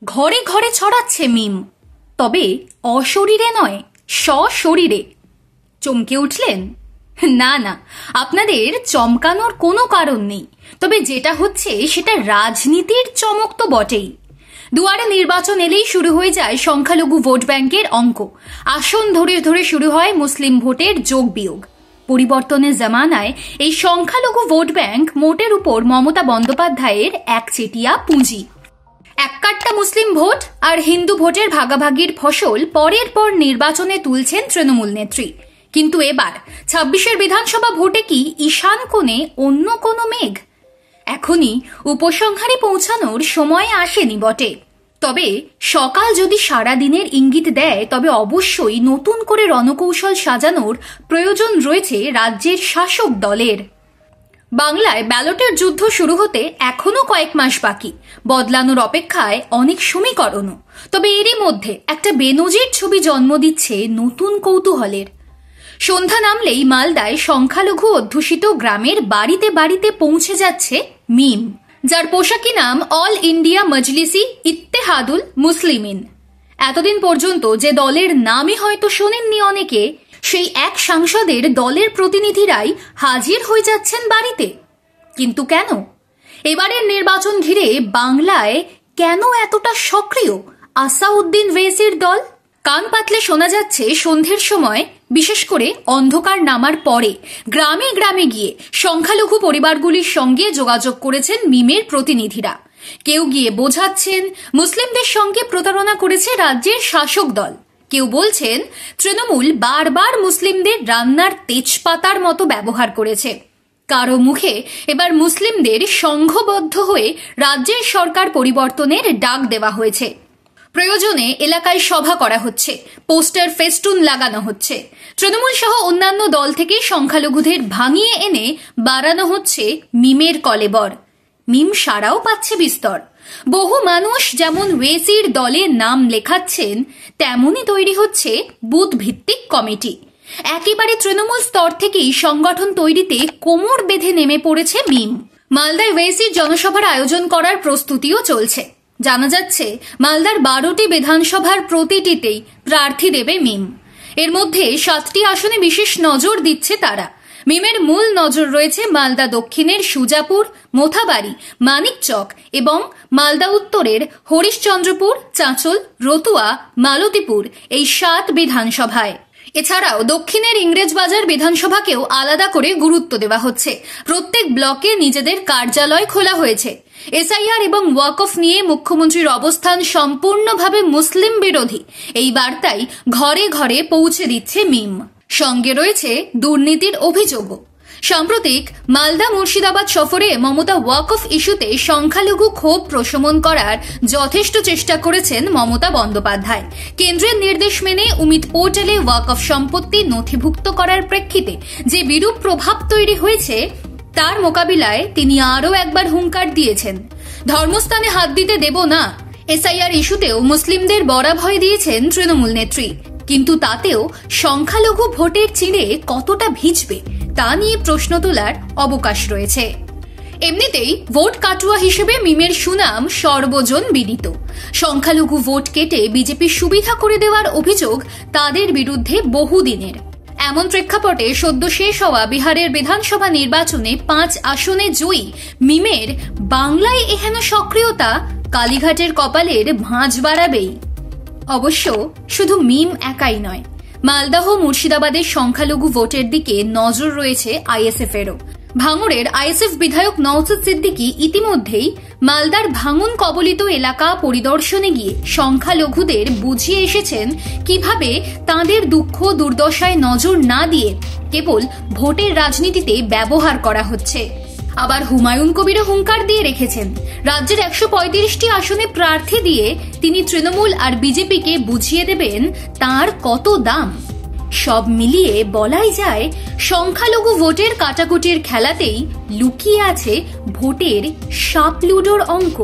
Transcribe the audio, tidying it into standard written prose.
ঘরে ঘরে ছড়াচ্ছে মিম, তবে অশরীরে নয়, সশরীরে। চমকে উঠলেন? না না, আপনাদের চমকানোর কোনো কারণ নেই। তবে যেটা হচ্ছে সেটা রাজনীতির চমক তো বটেই। দুয়ারে নির্বাচন এলেই শুরু হয়ে যায় সংখ্যালঘু ভোট ব্যাংকের অঙ্ক। আসন ধরে ধরে শুরু হয় মুসলিম ভোটের যোগ বিয়োগ। পরিবর্তনের জামানায় এই সংখ্যালঘু ভোট ব্যাংক মোটের উপর মমতা বন্দ্যোপাধ্যায়ের একচেটিয়া পুঁজি। এক কাট্টা মুসলিম ভোট আর হিন্দু ভোটের ভাগাভাগির ফসল পরের পর নির্বাচনে তুলছেন তৃণমূল নেত্রী। কিন্তু এবার ২৬-এর বিধানসভা ভোটে কি ঈশান কোণে অন্য কোনো মেঘ? এখনই উপসংহারে পৌঁছানোর সময় আসেনি বটে। তবে সকাল যদি সারাদিনের ইঙ্গিত দেয়, তবে অবশ্যই নতুন করে রণকৌশল সাজানোর প্রয়োজন রয়েছে রাজ্যের শাসক দলের। বাংলায় ব্যালটের যুদ্ধ শুরু হতে এখনো কয়েক মাস বাকি, বদলানোর অপেক্ষায় অনেক সমীকরণও। তবে এরই মধ্যে একটা বেনজির ছবি জন্ম দিচ্ছে নতুন কৌতূহলের। সন্ধ্যা নামলেই মালদায় সংখ্যালঘু অধ্যুষিত গ্রামের বাড়িতে বাড়িতে পৌঁছে যাচ্ছে মিম, যার পোশাকি নাম অল ইন্ডিয়া মজলিসি ইত্তেহাদুল মুসলিমিন। এতদিন পর্যন্ত যে দলের নামই হয়তো শোনেননি অনেকে, সেই এক সাংসদের দলের প্রতিনিধিরাই হাজির হয়ে যাচ্ছেন বাড়িতে। কিন্তু কেন? এবারের নির্বাচন ঘিরে বাংলায় কেন এতটা সক্রিয় আসাউদ্দিন ওয়েসির দল? কান পাতলে শোনা যাচ্ছে সন্ধ্যের সময়, বিশেষ করে অন্ধকার নামার পরে গ্রামে গ্রামে গিয়ে সংখ্যালঘু পরিবারগুলির সঙ্গে যোগাযোগ করেছেন মিমের প্রতিনিধিরা। কেউ গিয়ে বোঝাচ্ছেন মুসলিমদের সঙ্গে প্রতারণা করেছে রাজ্যের শাসক দল। কেউ বলছেন তৃণমূল বারবার মুসলিমদের রান্নার তেজপাতার মতো ব্যবহার করেছে। কারো মুখে এবার মুসলিমদের সংঘবদ্ধ হয়ে রাজ্যের সরকার পরিবর্তনের ডাক দেওয়া হয়েছে। প্রয়োজনে এলাকায় সভা করা হচ্ছে, পোস্টার ফেস্টুন লাগানো হচ্ছে। তৃণমূল সহ অন্যান্য দল থেকে সংখ্যালঘুদের ভাঙিয়ে এনে বাড়ানো হচ্ছে মিমের কলেবর। মিম সারাও পাচ্ছে বিস্তর। বহু মানুষ যেমন ওয়েসির দলে নাম লেখাচ্ছেন, তেমনই তৈরি হচ্ছে বুথ ভিত্তিক কমিটি। একেবারে তৃণমূল স্তর থেকেই সংগঠন তৈরিতে কোমর বেঁধে নেমে পড়েছে মিম। মালদায় ওয়েসির জনসভার আয়োজন করার প্রস্তুতিও চলছে। জানা যাচ্ছে মালদার ১২টি বিধানসভার প্রতিটিতেই প্রার্থী দেবে মিম। এর মধ্যে ৭টি আসনে বিশেষ নজর দিচ্ছে তারা। মিমের মূল নজর রয়েছে মালদা দক্ষিণের সুজাপুর, মোথাবাড়ি, মানিকচক এবং মালদা উত্তরের হরিশচন্দ্রপুর, চাঁচল, রতুয়া, মালতীপুর, এই ৭ বিধানসভায়। এছাড়াও দক্ষিণের ইংরেজবাজার বিধানসভাকেও আলাদা করে গুরুত্ব দেওয়া হচ্ছে। প্রত্যেক ব্লকে নিজেদের কার্যালয় খোলা হয়েছে। এসআইআর এবং ওয়াকফ নিয়ে মুখ্যমন্ত্রীর অবস্থান সম্পূর্ণভাবে মুসলিম বিরোধী, এই বার্তাই ঘরে ঘরে পৌঁছে দিচ্ছে মিম। সঙ্গে রয়েছে দুর্নীতির অভিযোগও। সাম্প্রতিক মালদা মুর্শিদাবাদ সফরে মমতা ওয়াকফ ইস্যুতে সংখ্যালঘু ক্ষোভ প্রশমন করার যথেষ্ট চেষ্টা করেছেন মমতা বন্দ্যোপাধ্যায়। কেন্দ্রের নির্দেশ মেনে উমিদ পোর্টালে ওয়াকফ সম্পত্তি নথিভুক্ত করার প্রেক্ষিতে যে বিরূপ প্রভাব তৈরি হয়েছে, তার মোকাবিলায় তিনি আরও একবার হুঙ্কার দিয়েছেন, ধর্মস্থানে হাত দিতে দেব না। এসআইআর ইস্যুতেও মুসলিমদের বরাভয় দিয়েছেন তৃণমূল নেত্রী। কিন্তু তাতেও সংখ্যালঘু ভোটের চিড়ে কতটা ভিজবে তা নিয়ে প্রশ্ন তোলার অবকাশ রয়েছে। এমনিতেই ভোট কাটুয়া হিসেবে মিমের সুনাম সর্বজন বিদিত। সংখ্যালঘু ভোট কেটে বিজেপির সুবিধা করে দেওয়ার অভিযোগ তাদের বিরুদ্ধে বহুদিনের। এমন প্রেক্ষাপটে সদ্য শেষ হওয়া বিহারের বিধানসভা নির্বাচনে ৫ আসনে জয়ী মিমের বাংলায় এহেন সক্রিয়তা কালীঘাটের কপালের ভাঁজ বাড়াবেই। অবশ্য শুধু মিম একাই নয়, মালদহ মুর্শিদাবাদের সংখ্যালঘু ভোটের দিকে নজর রয়েছে আইএসএফেরও। ভাঙড়ের আইএসএফ বিধায়ক নওশাদ সিদ্দিকী ইতিমধ্যেই মালদার ভাঙন কবলিত এলাকা পরিদর্শনে গিয়ে সংখ্যালঘুদের বুঝিয়ে এসেছেন কিভাবে তাঁদের দুঃখ দুর্দশায় নজর না দিয়ে কেবল ভোটের রাজনীতিতে ব্যবহার করা হচ্ছে। আবার হুমায়ুন কবিরও হুঙ্কার দিয়ে রেখেছেন, রাজ্যের ১৩৫টি আসনে প্রার্থী দিয়ে তিনি তৃণমূল আর বিজেপিকে বুঝিয়ে দেবেন তাঁর কত দাম। সব মিলিয়ে বলাই যায় সংখ্যালঘু ভোটের কাটাকুটির খেলাতেই লুকিয়ে আছে ভোটের সাপ লুডোর অঙ্ক।